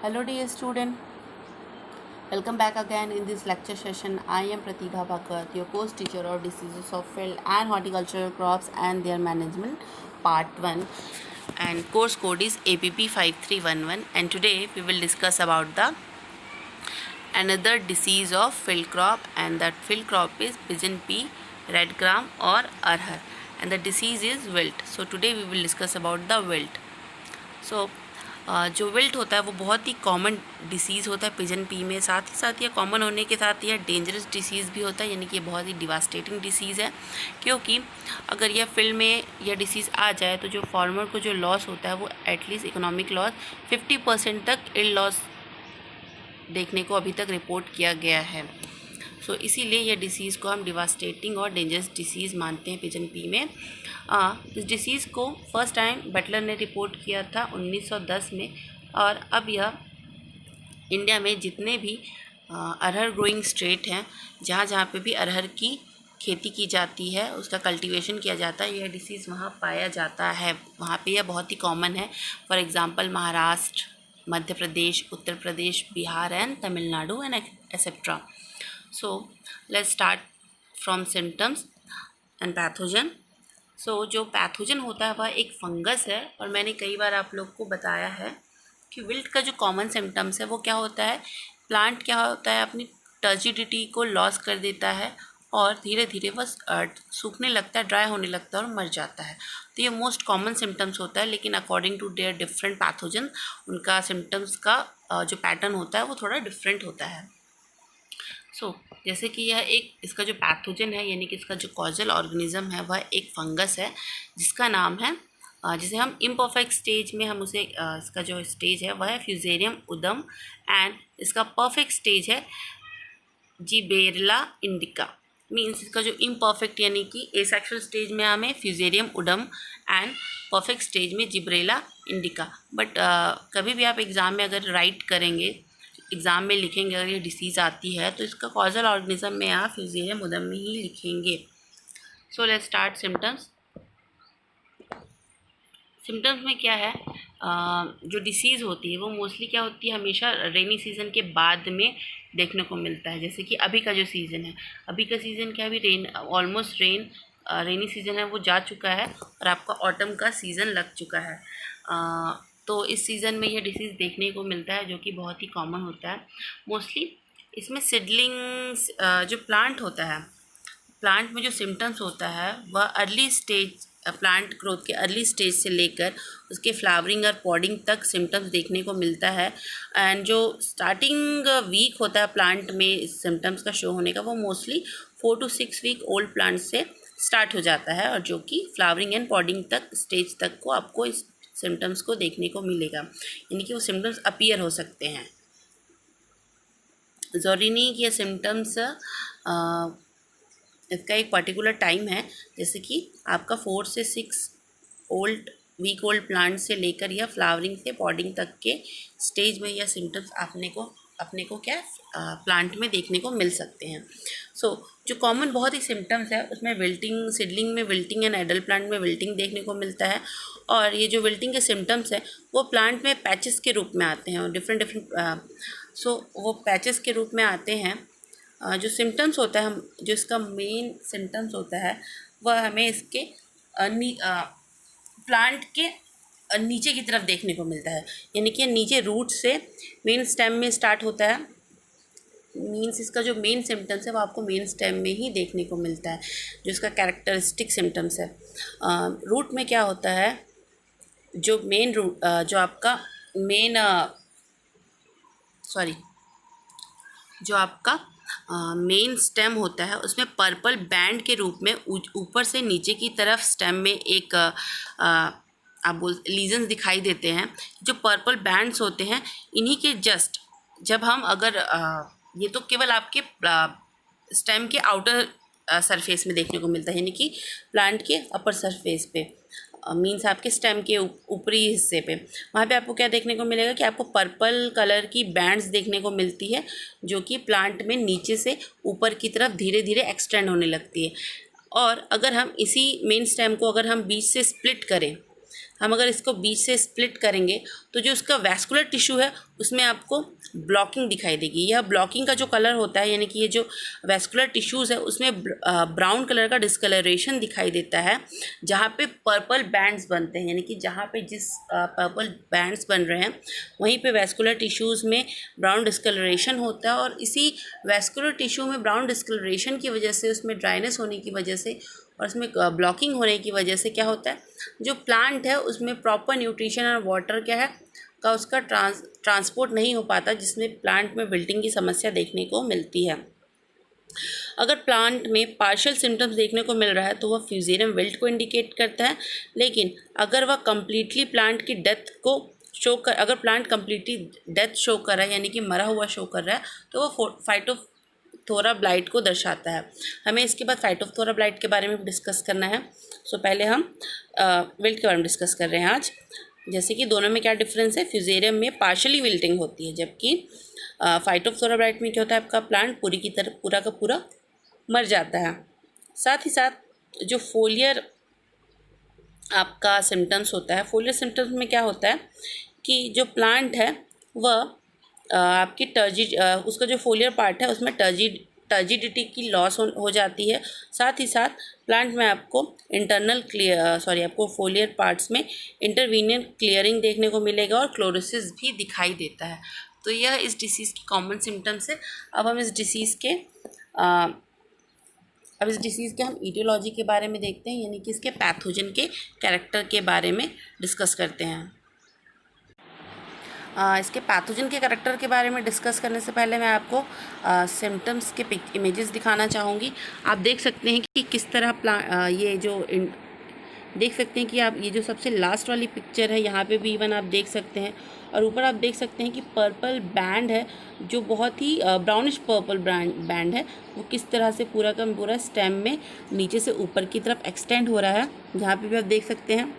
Hello dear student, welcome back again in this lecture session. I am Pratibha Bhagat, your course teacher of diseases of field and horticultural crops and their management part 1, and course code is APP 5311, and today we will discuss about the another disease of field crop, and that field crop is pigeon pea, red gram or arhar, and the disease is wilt. So today we will discuss about the wilt. सो जो wilt होता है वो बहुत ही common disease होता है pigeon P में, साथ ही साथ ये कॉमन होने के साथ यह डेंजरस डिसीज़ भी होता है, यानी कि ये बहुत ही डिवास्टेटिंग डिसीज़ है, क्योंकि अगर यह फील्ड में यह डिसीज़ आ जाए तो जो फार्मर को जो लॉस होता है वो एटलीस्ट इकोनॉमिक लॉस 50% तक इल लॉस देखने को अभी तक रिपोर्ट किया गया है। सो इसीलिए यह डिसीज़ को हम डिवास्टेटिंग और डेंजरस डिसीज़ मानते हैं पिजन पी में। इस डिसीज़ को फर्स्ट टाइम बटलर ने रिपोर्ट किया था 1910 में, और अब यह इंडिया में जितने भी अरहर ग्रोइंग स्टेट हैं, जहाँ जहाँ पे भी अरहर की खेती की जाती है, उसका कल्टीवेशन किया जाता है, यह डिसीज़ वहाँ पाया जाता है। वहाँ पे यह बहुत ही कॉमन है। For example Maharashtra, Madhya Pradesh, Uttar Pradesh, Bihar and Tamil Nadu and etcetera. So let's start from symptoms and pathogen. सो जो पैथोजन होता है वह एक फंगस है, और मैंने कई बार आप लोग को बताया है कि विल्ट का जो कॉमन सिम्टम्स है वो क्या होता है, प्लांट क्या होता है अपनी टर्जिडिटी को लॉस कर देता है और धीरे धीरे बस सूखने लगता है, ड्राई होने लगता है और मर जाता है। तो ये मोस्ट कॉमन सिम्टम्स होता है, लेकिन according to their different pathogen उनका सिम्टम्स का जो पैटर्न होता है वो थोड़ा डिफरेंट होता है। जैसे कि यह एक इसका जो पैथोजन है, यानी कि इसका जो कॉजल ऑर्गेनिज्म है वह एक फंगस है जिसका नाम है, जिसे हम इम्परफेक्ट स्टेज में हम उसे इसका जो स्टेज है वह है फ्यूजेरियम उदम, एंड इसका परफेक्ट स्टेज है जिबरेला इंडिका। मीन्स इसका जो इम्परफेक्ट यानी कि एसेक्सुअल स्टेज में हमें फ्यूजेरियम उडम एंड परफेक्ट स्टेज में जिब्रेला इंडिका। बट कभी भी आप एग्ज़ाम में अगर राइट करेंगे, एग्ज़ाम में लिखेंगे, अगर ये डिसीज़ आती है तो इसका कॉजल ऑर्गेनिज्म में आप फ्यूजेरियम उदम में ही लिखेंगे। सो लेट्स स्टार्ट सिम्टम्स। सिम्टम्स में क्या है, जो डिसीज़ होती है वो मोस्टली क्या होती है, हमेशा रेनी सीज़न के बाद में देखने को मिलता है। जैसे कि अभी का जो सीज़न है, अभी का सीज़न क्या है, अभी रेन ऑलमोस्ट रेनी सीज़न है वो जा चुका है और आपका ऑटम का सीज़न लग चुका है। तो इस सीज़न में यह डिसीज़ देखने को मिलता है, जो कि बहुत ही कॉमन होता है। मोस्टली इसमें सीडलिंग्स जो प्लांट होता है, प्लांट में जो सिम्टम्स होता है वह अर्ली स्टेज, प्लांट ग्रोथ के अर्ली स्टेज से लेकर उसके फ्लावरिंग और पॉडिंग तक सिम्टम्स देखने को मिलता है। एंड जो स्टार्टिंग वीक होता है प्लांट में सिम्टम्स का शो होने का, वो mostly 4 to 6 week old plant से स्टार्ट हो जाता है, और जो कि फ्लावरिंग एंड पॉडिंग तक स्टेज तक को आपको इस सिम्टम्स को देखने को मिलेगा, यानी कि वो सिम्टम्स अपीयर हो सकते हैं। ज़रूरी नहीं कि ये सिम्टम्स इसका एक पर्टिकुलर टाइम है, जैसे कि आपका 4 से 6 वीक ओल्ड प्लांट से लेकर या फ्लावरिंग से पॉडिंग तक के स्टेज में यह सिम्टम्स अपने को क्या प्लांट में देखने को मिल सकते हैं। जो कॉमन बहुत ही सिम्टम्स है उसमें विल्टिंग, सीडलिंग में विल्टिंग एंड एडल्ट प्लांट में विल्टिंग देखने को मिलता है, और ये जो विल्टिंग के सिम्टम्स है वो प्लांट में पैचेस के रूप में आते हैं, और डिफरेंट वो पैचेस के रूप में आते हैं। जो सिम्टम्स होता है, हम जो इसका मेन सिम्टम्स होता है वह हमें इसके प्लांट के नीचे की तरफ देखने को मिलता है, यानी कि नीचे रूट से मेन स्टेम में स्टार्ट होता है। मीन्स इसका जो मेन सिम्टम्स है वो आपको मेन स्टेम में ही देखने को मिलता है, जो इसका कैरेक्टरिस्टिक सिम्टम्स है। रूट में क्या होता है, जो मेन रूट जो आपका मेन जो आपका मेन स्टेम होता है उसमें पर्पल बैंड के रूप में ऊपर से नीचे की तरफ स्टेम में एक आप लीजन्स दिखाई देते हैं। जो पर्पल बैंड्स होते हैं, इन्हीं के जस्ट जब हम अगर ये तो केवल आपके स्टेम के आउटर सरफेस में देखने को मिलता है, यानी कि प्लांट के अपर सरफेस पे, मीन्स आपके स्टेम के ऊपरी हिस्से पे, वहाँ पे आपको क्या देखने को मिलेगा कि आपको पर्पल कलर की बैंड्स देखने को मिलती है, जो कि प्लांट में नीचे से ऊपर की तरफ धीरे धीरे एक्सटेंड होने लगती है। और अगर हम इसी मेन स्टेम को अगर हम बीच से स्प्लिट करें हम अगर इसको बीच से स्प्लिट करेंगे तो जो उसका वैस्कुलर टिश्यू है उसमें आपको ब्लॉकिंग दिखाई देगी। यह ब्लॉकिंग का जो कलर होता है, यानी कि ये जो वैस्कुलर टिश्यूज़ है उसमें ब्राउन कलर का डिस्कलरेशन दिखाई देता है। जहाँ पे पर्पल बैंड्स बनते हैं, यानी कि जहाँ पे जिस पर्पल बैंड्स बन रहे हैं वहीं पे वैस्कुलर टिश्यूज़ में ब्राउन डिस्कलरेशन होता है। और इसी वैस्कुलर टिश्यू में ब्राउन डिस्कलरेशन की वजह से, उसमें ड्राइनेस होने की वजह से और उसमें ब्लॉकिंग होने की वजह से क्या होता है, जो प्लांट है उसमें प्रॉपर न्यूट्रिशन और वाटर क्या है का उसका ट्रांसपोर्ट नहीं हो पाता, जिसमें प्लांट में विल्टिंग की समस्या देखने को मिलती है। अगर प्लांट में पार्शियल सिम्टम्स देखने को मिल रहा है तो वह फ्यूजेरियम विल्ट को इंडिकेट करता है। लेकिन अगर वह कम्प्लीटली प्लांट की डेथ को शो कर अगर प्लांट कम्प्लीटली डेथ शो कर रहा है, यानी कि मरा हुआ शो कर रहा है, तो वह फाइटोप्थोरा ब्लाइट को दर्शाता है। हमें इसके बाद फाइटोप्थोरा ब्लाइट के बारे में डिस्कस करना है। सो पहले हम विल्ट के बारे में डिस्कस कर रहे हैं आज। जैसे कि दोनों में क्या डिफरेंस है, फ्यूजेरियम में पार्शली विल्टिंग होती है, जबकि फाइटोप्थोरा ब्लाइट में क्या होता है, आपका प्लांट पूरा का पूरा मर जाता है। साथ ही साथ जो फोलियर आपका सिम्टम्स होता है, फोलियर सिम्टम्स में क्या होता है कि जो प्लांट है वह आपकी उसका जो फोलियर पार्ट है उसमें टर्जिडिटी की लॉस हो जाती है। साथ ही साथ प्लांट में आपको आपको फोलियर पार्ट्स में इंटरवीनियन क्लियरिंग देखने को मिलेगा और क्लोरोसिस भी दिखाई देता है। तो यह इस डिसीज़ की कॉमन सिम्टम्स है। अब हम इस डिसीज़ के हम ईटियोलॉजी के बारे में देखते हैं, यानी कि इसके पैथोजन के कैरेक्टर के बारे में डिस्कस करते हैं। इसके पैथोजन के कैरेक्टर के बारे में डिस्कस करने से पहले मैं आपको सिम्टम्स के इमेजेस दिखाना चाहूँगी। आप देख सकते हैं कि किस तरह देख सकते हैं कि आप ये जो सबसे लास्ट वाली पिक्चर है यहाँ पे भी इवन आप देख सकते हैं, और ऊपर आप देख सकते हैं कि पर्पल बैंड है जो बहुत ही ब्राउनिश पर्पल बैंड है, वो किस तरह से पूरा का पूरा स्टेम में नीचे से ऊपर की तरफ एक्सटेंड हो रहा है, जहाँ पे भी आप देख सकते हैं।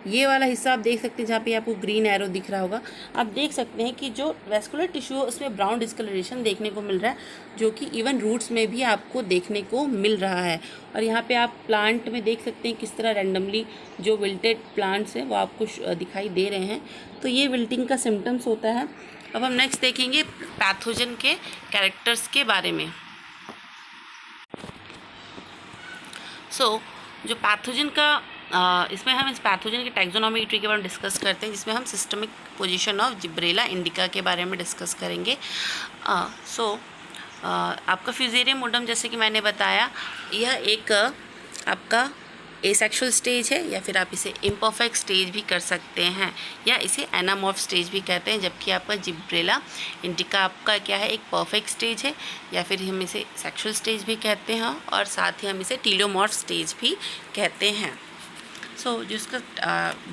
ये वाला हिस्सा आप देख सकते हैं जहाँ पे आपको ग्रीन एरो दिख रहा होगा। आप देख सकते हैं कि जो वैस्कुलर टिश्यू है उसमें ब्राउन डिस्कलरेशन देखने को मिल रहा है, जो कि इवन रूट्स में भी आपको देखने को मिल रहा है। और यहाँ पे आप प्लांट में देख सकते हैं किस तरह रैंडमली जो विल्टेड प्लांट्स हैं वो आपको दिखाई दे रहे हैं। तो ये विल्टिंग का सिम्टम्स होता है। अब हम नेक्स्ट देखेंगे पैथोजन के कैरेक्टर्स के बारे में। जो पैथोजन का इसमें हम इस पैथोजन के टैक्सोनॉमिक ट्री के बारे में डिस्कस करते हैं, जिसमें हम systemic position of Gibberella indica के बारे में डिस्कस करेंगे। आपका फ्यूजेरियम मोडम, जैसे कि मैंने बताया, यह एक आपका एसेक्सुअल स्टेज है, या फिर आप इसे इम्परफेक्ट स्टेज भी कर सकते हैं, या इसे एनामॉर्फ स्टेज भी कहते हैं। जबकि आपका जिब्रेला इंडिका आपका क्या है, एक परफेक्ट स्टेज है, या फिर हम इसे सेक्सुअल स्टेज भी कहते हैं, और साथ ही हम इसे टीलोमॉर्फ स्टेज भी कहते हैं। जिसका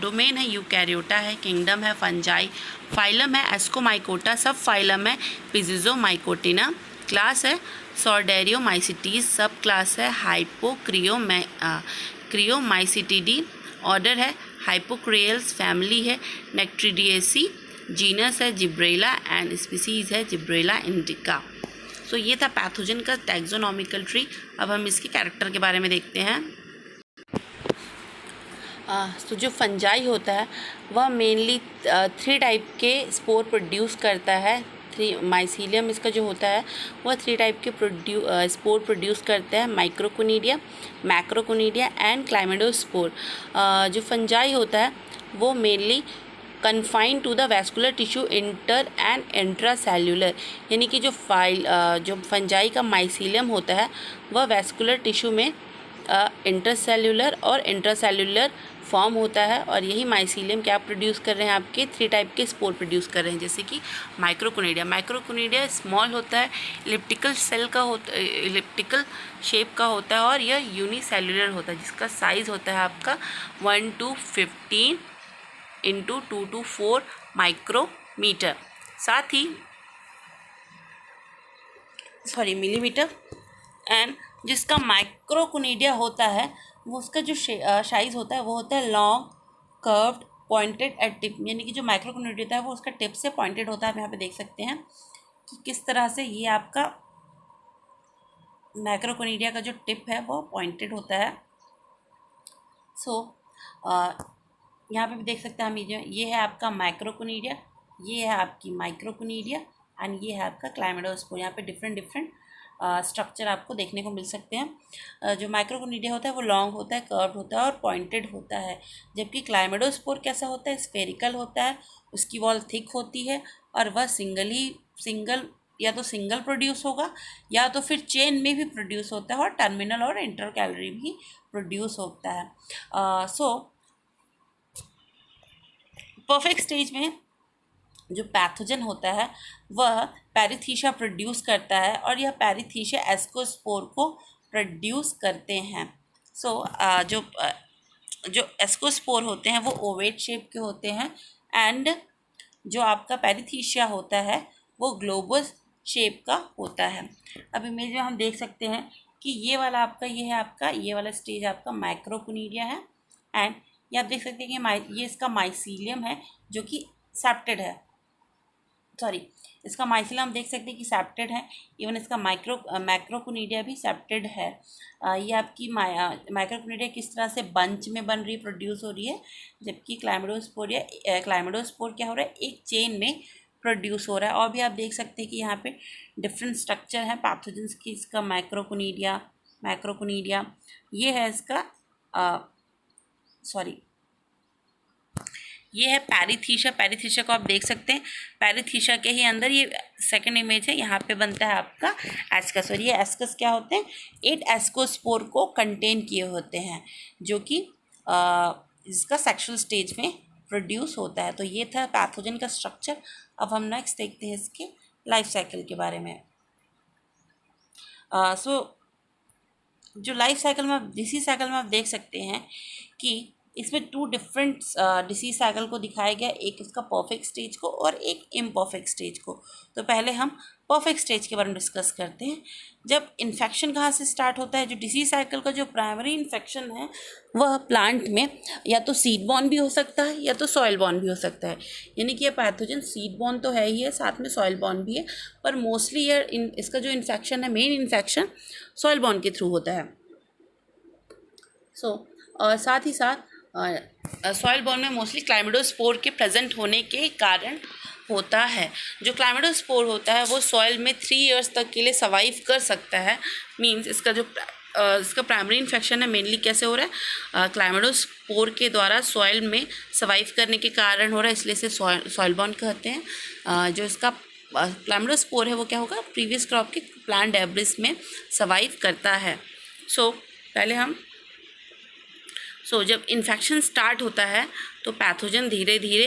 डोमेन है यूकैरियोटा है, किंगडम है फंजाई, फाइलम है एस्कोमाइकोटा, सब फाइलम है पिजिजोमाइकोटिना, क्लास है सॉर्डेरियोमाइसिटीज, सब क्लास है क्रियोमाइसिटिडी, ऑर्डर है हाइपोक्रियल्स, फैमिली है नेक्ट्रिडिएसी, जीनस है जिब्रेला एंड स्पीसीज है जिब्रेला इंडिका। ये था पैथोजन का टैक्सोनॉमिकल ट्री। अब हम इसके कैरेक्टर के बारे में देखते हैं। जो फंजाई होता है वह मेनली 3 टाइप के स्पोर प्रोड्यूस करता है। माइसीलियम इसका जो होता है वह 3 टाइप के स्पोर प्रोड्यूस करता है, माइक्रोकोनिडिया, मैक्रोकोनिडिया एंड क्लाइमेडोस्पोर। जो फंजाई होता है वो mainly confine to the vascular tissue inter and intracellular, यानी कि जो फंजाई का माइसीलियम होता है वह वैस्कुलर टिश्यू में इंटरसेल्युलर और इंट्रासेल्युलर फॉर्म होता है, और यही माइसीलियम क्या प्रोड्यूस कर रहे हैं, आपके 3 टाइप के स्पोर प्रोड्यूस कर रहे हैं। जैसे कि माइक्रोकोनिडिया स्मॉल होता है, इलिप्टिकल शेप का होता है, और यह यूनिसेल्युलर होता है, जिसका साइज़ होता है आपका 1 to 15 × 2 to 4 माइक्रोमीटर, साथ ही मिलीमीटर। एंड जिसका माइक्रोकोनिडिया होता है वो उसका जो साइज़ होता है वो होता है long, curved, pointed eight tip, यानी कि जो माइक्रोकोनिडिया होता है वो उसका टिप से पॉइंटेड होता है। आप यहाँ पे देख सकते हैं कि किस तरह से ये आपका माइक्रोकोनिडिया का जो टिप है वो पॉइंटेड होता है। सो यहाँ पे भी देख सकते हैं हम, ये है आपका माइक्रोकोनिडिया, ये है आपकी माइक्रोकोनिडिया एंड ये है आपका क्लाइमेडोस्पोर। यहाँ पे डिफरेंट डिफरेंट स्ट्रक्चर आपको देखने को मिल सकते हैं। जो माइक्रोकोनिडिया होता है वो लॉन्ग होता है, कर्व्ड होता है और पॉइंटेड होता है, जबकि क्लाइमेडोस्पोर कैसा होता है, स्फेरिकल होता है, उसकी वॉल थिक होती है और वह सिंगल या तो सिंगल प्रोड्यूस होगा या तो फिर चेन में भी प्रोड्यूस होता है और टर्मिनल और इंटर कैलोरी भी प्रोड्यूस होता है। परफेक्ट स्टेज में जो पैथोजन होता है वह पैरीथीशिया प्रोड्यूस करता है और यह पैरीथीशिया एस्कोस्पोर को प्रोड्यूस करते हैं। जो एस्कोस्पोर होते हैं वो ओवेट शेप के होते हैं एंड जो आपका पैरीथीशिया होता है वो ग्लोबस शेप का होता है। अब इमेज में हम देख सकते हैं कि ये वाला स्टेज आपका माइक्रोकोनिडिया है एंड ये आप देख सकते हैं कि ये इसका माइसीलियम है जो कि सेप्टेड है, इसका माइसीलियम देख सकते हैं कि सेप्टेड है। इवन इसका मैक्रोकोनिडिया भी सेप्टेड है। ये आपकी माइक्रोकोनिडिया किस तरह से बंच में बन रही, प्रोड्यूस हो रही है, जबकि क्लाइमेडोस्पोर क्या हो रहा है, एक चेन में प्रोड्यूस हो रहा है। और भी आप देख सकते हैं कि यहाँ पे डिफरेंट स्ट्रक्चर है पैथोजेंस की। इसका मैक्रोकोनिडिया ये है इसका ये है पैरीथीशिया को आप देख सकते हैं। पैरीथीशिया के ही अंदर ये सेकंड इमेज है, यहाँ पे बनता है आपका एस्कस। और ये एस्कस क्या होते हैं, 8 एस्कोस्पोर को कंटेन किए होते हैं जो कि इसका सेक्शुअल स्टेज में प्रोड्यूस होता है। तो ये था पैथोजन का स्ट्रक्चर। अब हम नेक्स्ट देखते हैं इसके लाइफ साइकिल के बारे में। जो लाइफ साइकिल में डिसीज साइकिल में आप देख सकते हैं कि इसमें 2 डिफरेंट डिसीज साइकिल को दिखाया गया, एक इसका परफेक्ट स्टेज को और एक इम्परफेक्ट स्टेज को। तो पहले हम परफेक्ट स्टेज के बारे में डिस्कस करते हैं। जब इन्फेक्शन कहाँ से स्टार्ट होता है, जो डिसीज साइकिल का जो प्राइमरी इन्फेक्शन है वह प्लांट में या तो सीड बॉर्न भी हो सकता है या तो सॉइल बॉर्न भी हो सकता है। यानी कि यह पैथोजन सीड बॉर्न तो है ही है, साथ में सॉइल बॉर्न भी है, पर मोस्टली इसका जो इन्फेक्शन है, मेन इन्फेक्शन सॉइल बॉर्न के थ्रू होता है। और साथ ही साथ सॉइल बॉर्न में मोस्टली क्लाइमेडोस्पोर के प्रेजेंट होने के कारण होता है। जो क्लाइमेडोस्पोर होता है वो सॉइल में 3 इयर्स तक के लिए सर्वाइव कर सकता है। मींस इसका प्राइमरी इन्फेक्शन है मेनली कैसे हो रहा है, क्लाइमेडोस्पोर के द्वारा सॉइल में सर्वाइव करने के कारण हो रहा है, इसलिए इसे सॉइल बॉर्न कहते हैं। जो इसका क्लाइमेडोस्पोर है वो क्या होगा, प्रीवियस क्रॉप के प्लांट डेब्रिस में सर्वाइव करता है। जब इन्फेक्शन स्टार्ट होता है तो पैथोजन धीरे धीरे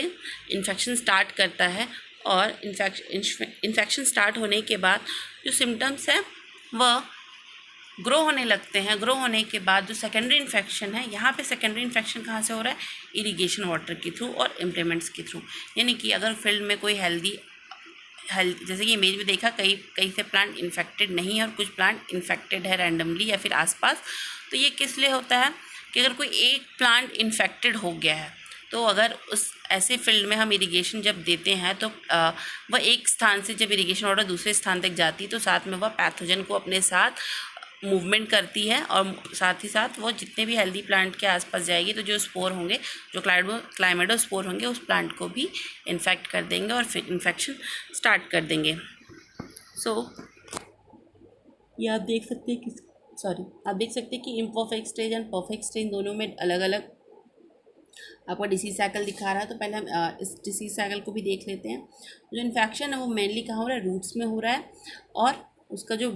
इन्फेक्शन स्टार्ट करता है और इन्फेक्शन स्टार्ट होने के बाद जो सिम्टम्स हैं वह ग्रो होने लगते हैं। ग्रो होने के बाद जो सेकेंडरी इन्फेक्शन है, यहाँ पे सेकेंडरी इन्फेक्शन कहाँ से हो रहा है, इरिगेशन वाटर के थ्रू और इम्प्लीमेंट्स के थ्रू। यानी कि अगर फील्ड में कोई हेल्दी जैसे कि इमेज में देखा, कई से प्लांट इन्फेक्टेड नहीं है और कुछ प्लांट इन्फेक्टेड है रैंडमली या फिर आसपास। तो ये किस लिए होता है कि अगर कोई एक प्लांट इन्फेक्टेड हो गया है तो अगर उस ऐसे फील्ड में हम इरिगेशन जब देते हैं तो वह एक स्थान से जब इरिगेशन वाटर दूसरे स्थान तक जाती है तो साथ में वह पैथोजन को अपने साथ मूवमेंट करती है और साथ ही साथ वो जितने भी हेल्दी प्लांट के आसपास जाएगी तो जो स्पोर होंगे, जो क्लाइमेडोस्पोर होंगे, उस प्लांट को भी इन्फेक्ट कर देंगे और फिर इन्फेक्शन स्टार्ट कर देंगे। ये आप देख सकते हैं कि imperfect stage and perfect stage दोनों में अलग अलग आपका डिसीज साइकिल दिखा रहा है। तो पहले हम इस डिसीज साइकिल को भी देख लेते हैं। जो इन्फेक्शन है वो मेनली कहाँ हो रहा है, रूट्स में हो रहा है और उसका जो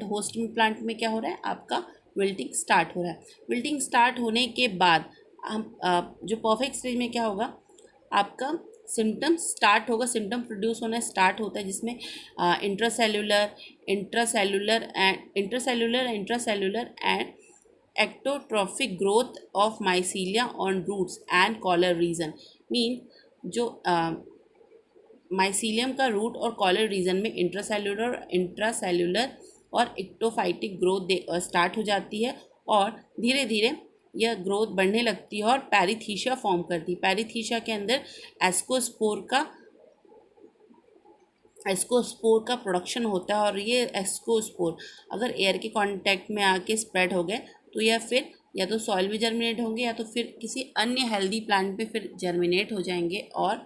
होस्ट प्लांट में क्या हो रहा है, आपका विल्टिंग स्टार्ट हो रहा है। विल्टिंग स्टार्ट होने के बाद हम जो परफेक्ट स्टेज में क्या होगा, आपका सिम्टम स्टार्ट होगा, सिम्टम प्रोड्यूस होना स्टार्ट होता है, जिसमें intracellular and ectotrophic growth of mycelia on roots and collar region. Mean जो माइसीलियम का रूट और कॉलर रीजन में इंट्रासेल्युलर और एक्टोफाइटिक ग्रोथ स्टार्ट हो जाती है और धीरे धीरे यह ग्रोथ बढ़ने लगती है और पैरीथीशिया फॉर्म करती है। पैरीथीशिया के अंदर एस्कोस्पोर का प्रोडक्शन होता है और ये एस्कोस्पोर अगर एयर के कांटेक्ट में आके स्प्रेड हो गए तो यह फिर या तो सॉइल में जर्मिनेट होंगे या तो फिर किसी अन्य हेल्दी प्लांट पे फिर जर्मिनेट हो जाएंगे और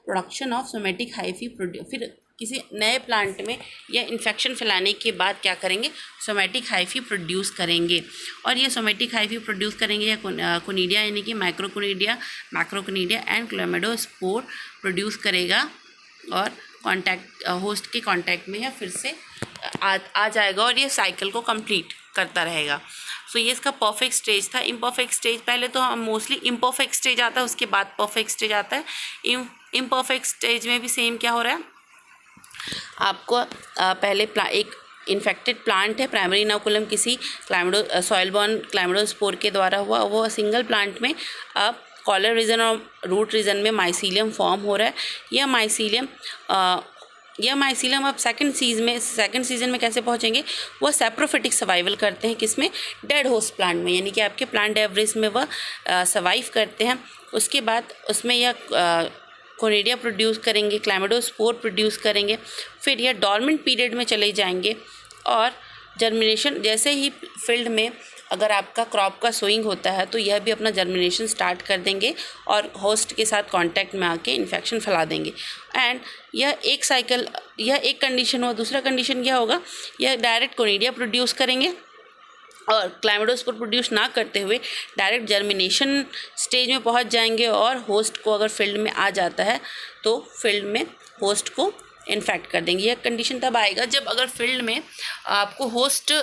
प्रोडक्शन ऑफ सोमेटिक हाइफी फिर किसी नए प्लांट में या इन्फेक्शन फैलाने के बाद क्या करेंगे, सोमेटिक हाइफी प्रोड्यूस करेंगे। और ये सोमेटिक हाइफी प्रोड्यूस करेंगे या कोनिडिया यानी कि माइक्रोकोनिडिया, मैक्रोकोनिडिया एंड क्लेमाइडोस्पोर प्रोड्यूस करेगा और कांटेक्ट होस्ट के कांटेक्ट में या फिर से आ जाएगा और ये साइकिल को कंप्लीट करता रहेगा। सो ये इसका परफेक्ट स्टेज था। इम्परफेक्ट स्टेज, पहले तो हम मोस्टली इम्परफेक्ट स्टेज आता है, उसके बाद परफेक्ट स्टेज आता है। इम्परफेक्ट स्टेज में भी सेम क्या हो रहा है, आपको पहले एक इन्फेक्टेड प्लांट है, प्राइमरी इनोकुलम किसी सॉइल बॉर्न क्लैमिडोस्पोर के द्वारा हुआ, वो सिंगल प्लांट में अब कॉलर रीजन और रूट रीजन में माइसीलियम फॉर्म हो रहा है। यह माइसीलियम अब सेकंड सीजन में कैसे पहुंचेंगे, वह सेप्रोफिटिक सर्वाइवल करते हैं, किसमें, डेड होस्ट प्लांट में, यानी कि आपके प्लांट एवरेज में वह सर्वाइव करते हैं। उसके बाद उसमें यह कोनिडिया प्रोड्यूस करेंगे, क्लैमिडोस्पोर प्रोड्यूस करेंगे, फिर यह डॉर्मेंट पीरियड में चले जाएंगे और जर्मिनेशन, जैसे ही फील्ड में अगर आपका क्रॉप का सोइंग होता है तो यह भी अपना जर्मिनेशन स्टार्ट कर देंगे और होस्ट के साथ कांटेक्ट में आके इन्फेक्शन फैला देंगे। एंड यह एक कंडीशन हुआ। दूसरा कंडीशन क्या होगा, यह डायरेक्ट कोनिडिया प्रोड्यूस करेंगे और क्लैमिडोस्पोर प्रोड्यूस ना करते हुए डायरेक्ट जर्मिनेशन स्टेज में पहुंच जाएंगे और होस्ट को अगर फील्ड में आ जाता है तो फील्ड में होस्ट को इन्फेक्ट कर देंगे। यह कंडीशन तब आएगा जब अगर फील्ड में आपको होस्ट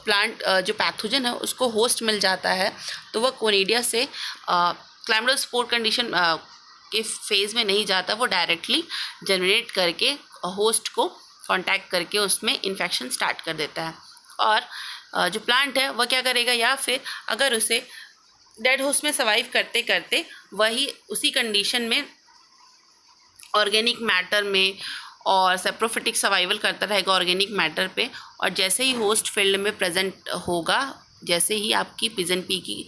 प्लांट जो पैथोजन है उसको होस्ट मिल जाता है तो वह कोनिडिया से क्लैमिडोस्पोर कंडीशन के फेज़ में नहीं जाता, वो डायरेक्टली जर्मिनेट करके होस्ट को कांटेक्ट करके उसमें इन्फेक्शन स्टार्ट कर देता है। और जो प्लांट है वह क्या करेगा, या फिर अगर उसे डेड होस्ट में सर्वाइव करते करते वही उसी कंडीशन में ऑर्गेनिक मैटर में और सेप्रोफिटिक सर्वाइवल करता रहेगा ऑर्गेनिक मैटर पे, और जैसे ही होस्ट फील्ड में प्रेजेंट होगा, जैसे ही आपकी पिजन पी की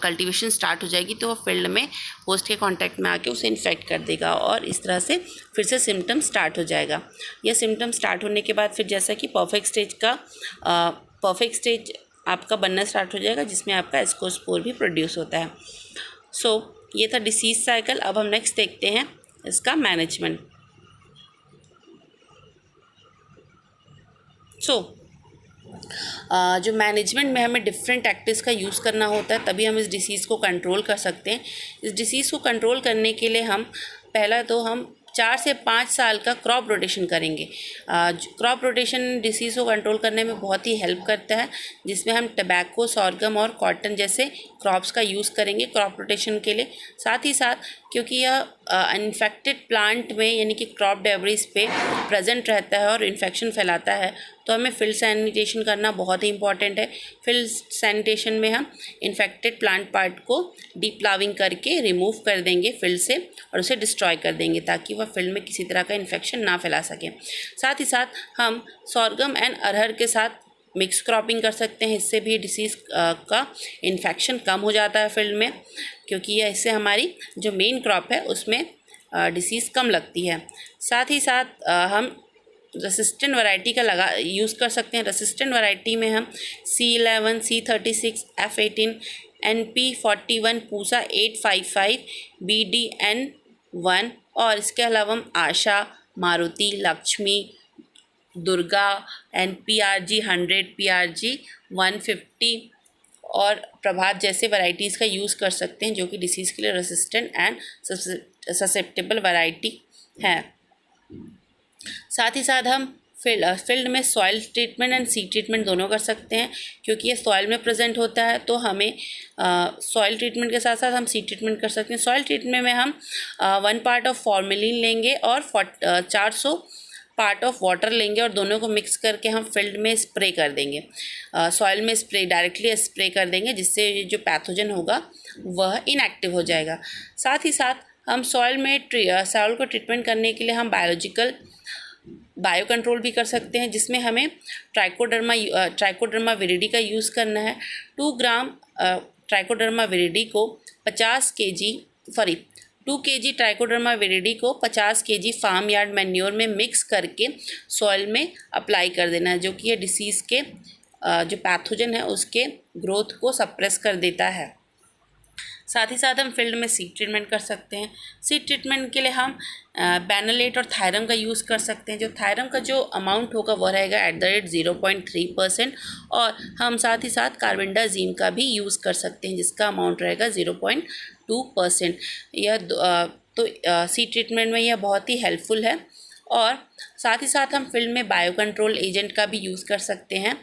कल्टीवेशन स्टार्ट हो जाएगी तो वो फील्ड में होस्ट के कांटेक्ट में आके उसे इन्फेक्ट कर देगा और इस तरह से फिर से सिम्टम स्टार्ट हो जाएगा। यह सिम्टम स्टार्ट होने के बाद फिर जैसा कि परफेक्ट स्टेज आपका बनना स्टार्ट हो जाएगा जिसमें आपका एस्कोस्पोर भी प्रोड्यूस होता है। सो ये था डिसीज साइकिल। अब हम नेक्स्ट देखते हैं इसका मैनेजमेंट। जो मैनेजमेंट में हमें डिफरेंट टैक्टिक्स का यूज़ करना होता है तभी हम इस डिसीज़ को कंट्रोल कर सकते हैं। इस डिसीज़ को कंट्रोल करने के लिए हम 4 से 5 साल का क्रॉप रोटेशन करेंगे। क्रॉप रोटेशन डिसीज़ को कंट्रोल करने में बहुत ही हेल्प करता है, जिसमें हम टबैको, सॉर्गम और कॉटन जैसे क्रॉप्स का यूज़ करेंगे क्रॉप रोटेशन के लिए। साथ ही साथ क्योंकि यह इन्फेक्टेड प्लांट में यानी कि क्रॉप डेब्रिस पे प्रेजेंट रहता है और इन्फेक्शन फैलाता है तो हमें फील्ड सैनिटेशन करना बहुत ही इंपॉर्टेंट है। फील्ड सैनिटेशन में हम इन्फेक्टेड प्लांट पार्ट को डीप प्लाविंग करके रिमूव कर देंगे फील्ड से और उसे डिस्ट्रॉय कर देंगे ताकि वह फील्ड में किसी तरह का इन्फेक्शन ना फैला सके। साथ ही साथ हम सॉर्गम एंड अरहर के साथ मिक्स क्रॉपिंग कर सकते हैं, इससे भी डिसीज़ का इन्फेक्शन कम हो जाता है फील्ड में, क्योंकि यह इससे हमारी जो मेन क्रॉप है उसमें डिसीज़ कम लगती है। साथ ही साथ हम रेसिस्टेंट वैरायटी का यूज़ कर सकते हैं। रेसिस्टेंट वैरायटी में हम C11, C36, F18, NP41, Pusa 855, BDN1 और इसके अलावा हम आशा, मारुति, लक्ष्मी, दुर्गा, NPRG 100, PRG 150 और प्रभात जैसे वैरायटीज़ का यूज़ कर सकते हैं जो कि डिसीज़ के लिए रेसिस्टेंट एंड ससेप्टेबल वैरायटी है। साथ ही साथ हम फील्ड में soil treatment and seed treatment दोनों कर सकते हैं, क्योंकि ये सॉइल में प्रेजेंट होता है तो हमें सॉइल ट्रीटमेंट के साथ साथ हम सीड ट्रीटमेंट कर सकते हैं। सॉइल ट्रीटमेंट में हम 1 पार्ट ऑफ फॉर्मेलिन लेंगे और 400 पार्ट ऑफ वाटर लेंगे और दोनों को मिक्स करके हम फील्ड में स्प्रे कर देंगे, सॉइल में डायरेक्टली स्प्रे कर देंगे, जिससे जो पैथोजन होगा वह इनएक्टिव हो जाएगा। साथ ही साथ हम सॉइल को ट्रीटमेंट करने के लिए हम बायो कंट्रोल भी कर सकते हैं, जिसमें हमें ट्राइकोडर्मा विरिडी का यूज़ करना है। 2 ग्राम ट्राइकोडर्मा विरिडी को 2 kg ट्राइकोडर्मा विरिडी को 50 kg फार्म यार्ड मैन्योर में मिक्स करके सॉइल में अप्लाई कर देना है, जो कि ये डिसीज़ के जो पैथोजन है उसके ग्रोथ को सप्रेस कर देता है। साथ ही साथ हम फील्ड में सीड ट्रीटमेंट कर सकते हैं। सीड ट्रीटमेंट के लिए हम बेनोलेट और थायरम का यूज़ कर सकते हैं। जो थायरम का जो अमाउंट होगा वह रहेगा @ 0.3%, और हम साथ ही साथ कार्बेंडाजिम का भी यूज़ कर सकते हैं जिसका अमाउंट रहेगा 0.2%। यह तो सीड ट्रीटमेंट में यह बहुत ही हेल्पफुल है। और साथ ही साथ हम फील्ड में बायो कंट्रोल एजेंट का भी यूज़ कर सकते हैं।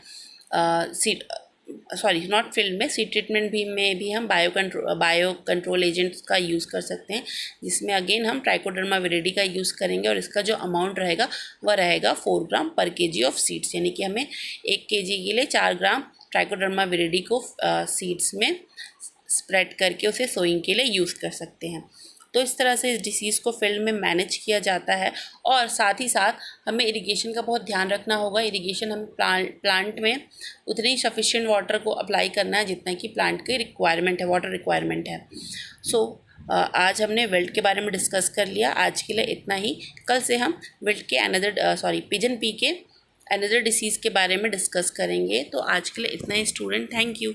नॉट फील्ड में, सीड ट्रीटमेंट भी हम बायो कंट्रोल एजेंट्स का यूज़ कर सकते हैं, जिसमें अगेन हम ट्राइकोडर्मा विरिडी का यूज़ करेंगे और इसका जो अमाउंट रहेगा वह रहेगा 4 ग्राम पर केजी ऑफ सीड्स, यानी कि हमें 1 केजी के लिए 4 ग्राम ट्राइकोडर्मा विरिडी को सीड्स में स्प्रेड करके उसे सोइंग के लिए यूज़ कर सकते हैं। तो इस तरह से इस डिसीज़ को फील्ड में मैनेज किया जाता है। और साथ ही साथ हमें इरिगेशन का बहुत ध्यान रखना होगा। इरिगेशन हमें प्लांट में उतनी ही सफिशिएंट वाटर को अप्लाई करना है जितना कि प्लांट की रिक्वायरमेंट है, वाटर रिक्वायरमेंट है। आज हमने विल्ट के बारे में डिस्कस कर लिया। आज के लिए इतना ही। कल से हम विल्ट के पिजन पी के अनदर डिसीज़ के बारे में डिस्कस करेंगे। तो आज के लिए इतना ही स्टूडेंट। Thank you.